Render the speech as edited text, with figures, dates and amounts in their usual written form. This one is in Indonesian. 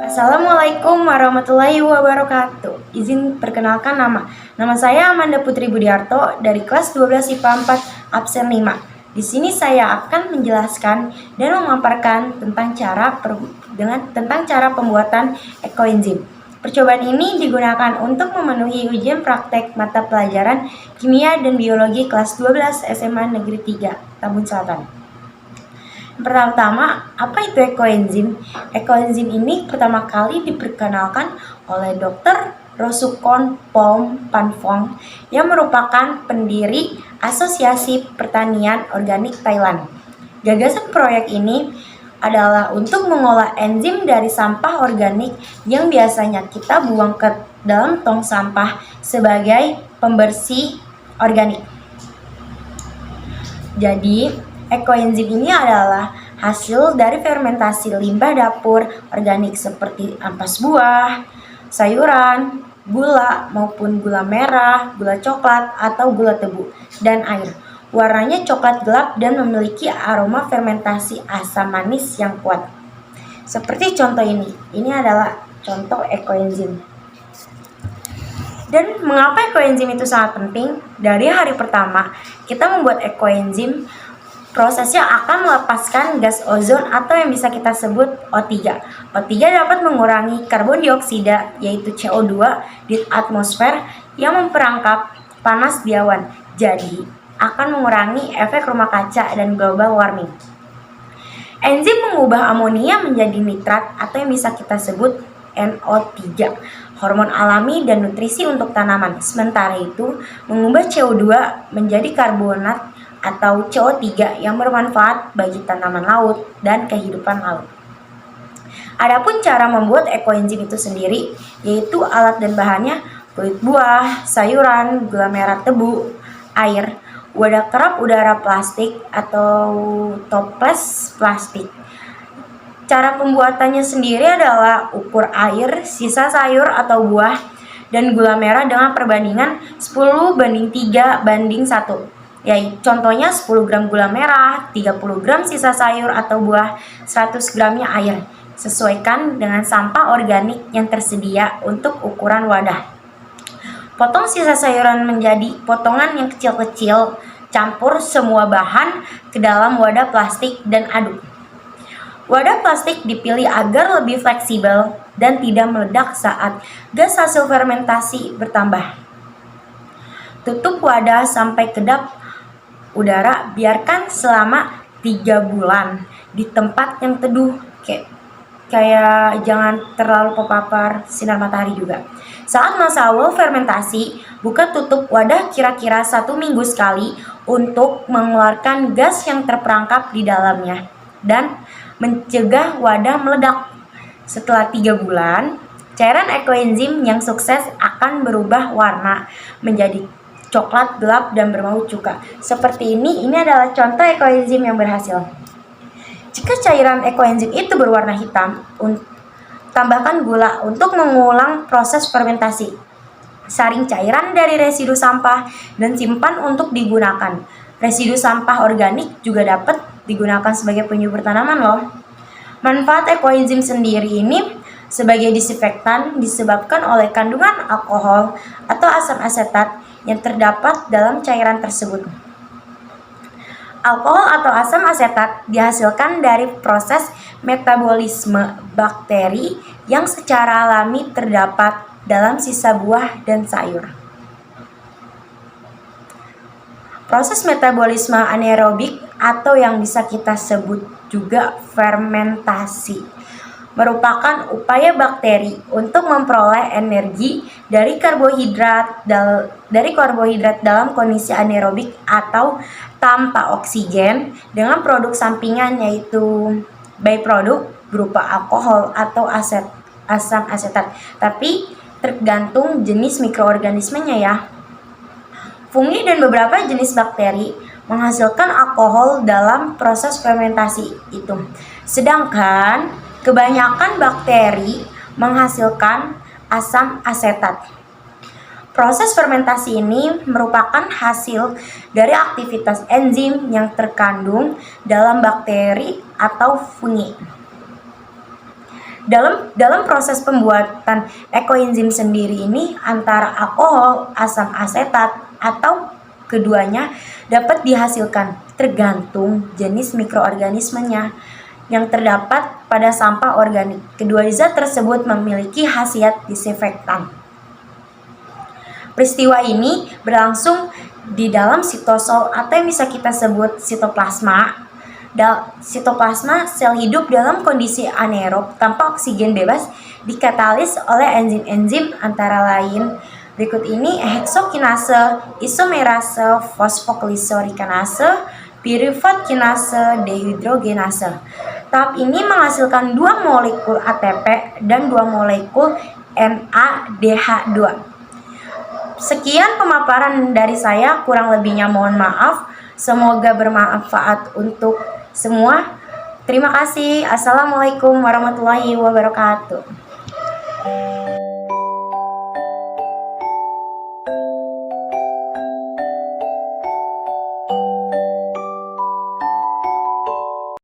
Assalamualaikum warahmatullahi wabarakatuh. Izin perkenalkan nama. Nama saya Amanda Putri Budiarto dari kelas 12 IPA 4 absen 5. Di sini saya akan menjelaskan dan memaparkan tentang cara pembuatan ekoenzim. Percobaan ini digunakan untuk memenuhi ujian praktek mata pelajaran Kimia dan Biologi kelas 12 SMA Negeri 3, Tambun Selatan. Pertama, apa itu ekoenzim? Ekoenzim ini pertama kali diperkenalkan oleh Dr. Rosukon Pom Panfong yang merupakan pendiri Asosiasi Pertanian Organik Thailand. Gagasan proyek ini adalah untuk mengolah enzim dari sampah organik yang biasanya kita buang ke dalam tong sampah sebagai pembersih organik. Jadi, ekoenzim ini adalah hasil dari fermentasi limbah dapur organik seperti ampas buah, sayuran, gula maupun gula merah, gula coklat atau gula tebu, dan air. Warnanya coklat gelap dan memiliki aroma fermentasi asam manis yang kuat. Seperti contoh ini. Ini adalah contoh ekoenzim. Dan mengapa ekoenzim itu sangat penting? Dari hari pertama kita membuat ekoenzim, prosesnya akan melepaskan gas ozon atau yang bisa kita sebut O3. O3 dapat mengurangi karbon dioksida yaitu CO2 di atmosfer yang memperangkap panas di awan. Jadi akan mengurangi efek rumah kaca dan global warming. Enzim mengubah amonia menjadi nitrat atau yang bisa kita sebut NO3, hormon alami dan nutrisi untuk tanaman. Sementara itu, mengubah CO2 menjadi karbonat atau CO3 yang bermanfaat bagi tanaman laut dan kehidupan laut. Adapun cara membuat ekoenzim itu sendiri, yaitu alat dan bahannya kulit buah, sayuran, gula merah tebu, air, wadah kerap udara plastik atau toples plastik. Cara pembuatannya sendiri adalah ukur air, sisa sayur atau buah, dan gula merah dengan perbandingan 10:3:1. Ya, contohnya 10 gram gula merah, 30 gram sisa sayur atau buah, 100 gramnya air. Sesuaikan dengan sampah organik yang tersedia untuk ukuran wadah. Potong sisa sayuran menjadi potongan yang kecil-kecil, campur semua bahan ke dalam wadah plastik dan aduk. Wadah plastik dipilih agar lebih fleksibel dan tidak meledak saat gas hasil fermentasi bertambah. Tutup wadah sampai kedap udara, biarkan selama 3 bulan di tempat yang teduh, kayak jangan terlalu terpapar sinar matahari juga. Saat masa awal fermentasi, buka tutup wadah kira-kira 1 minggu sekali untuk mengeluarkan gas yang terperangkap di dalamnya dan mencegah wadah meledak. Setelah 3 bulan, cairan ekoenzim yang sukses akan berubah warna menjadi coklat gelap dan berbau cuka. Seperti ini adalah contoh ekoenzim yang berhasil. Jika cairan ekoenzim itu berwarna hitam, tambahkan gula untuk mengulang proses fermentasi. Saring cairan dari residu sampah dan simpan untuk digunakan. Residu sampah organik juga dapat digunakan sebagai penyubur tanaman loh. Manfaat ekoenzim sendiri ini sebagai disinfektan disebabkan oleh kandungan alkohol atau asam asetat yang terdapat dalam cairan tersebut. Alkohol atau asam asetat dihasilkan dari proses metabolisme bakteri yang secara alami terdapat dalam sisa buah dan sayur. Proses metabolisme anaerobik atau yang bisa kita sebut juga fermentasi merupakan upaya bakteri untuk memperoleh energi dari karbohidrat dalam kondisi anaerobik atau tanpa oksigen dengan produk sampingan yaitu byproduct berupa alkohol atau asam asetat. Tapi tergantung jenis mikroorganismenya ya. Fungi dan beberapa jenis bakteri menghasilkan alkohol dalam proses fermentasi itu. Sedangkan kebanyakan bakteri menghasilkan asam asetat. Proses fermentasi ini merupakan hasil dari aktivitas enzim yang terkandung dalam bakteri atau fungi. Dalam proses pembuatan ekoenzim sendiri ini, antara alkohol, asam asetat, atau keduanya dapat dihasilkan tergantung jenis mikroorganismenya yang terdapat pada sampah organik. Kedua zat tersebut memiliki khasiat disinfektan. Peristiwa ini berlangsung di dalam sitosol atau yang bisa kita sebut sitoplasma. Sitoplasma sel hidup dalam kondisi anaerob tanpa oksigen bebas dikatalis oleh enzim-enzim antara lain berikut ini: heksokinase, isomerase, fosfogliserikanase, piruvate kinase, dehidrogenase. Tahap ini menghasilkan 2 molekul ATP dan 2 molekul NADH2. Sekian pemaparan dari saya, kurang lebihnya mohon maaf. Semoga bermanfaat untuk semua. Terima kasih. Assalamualaikum warahmatullahi wabarakatuh.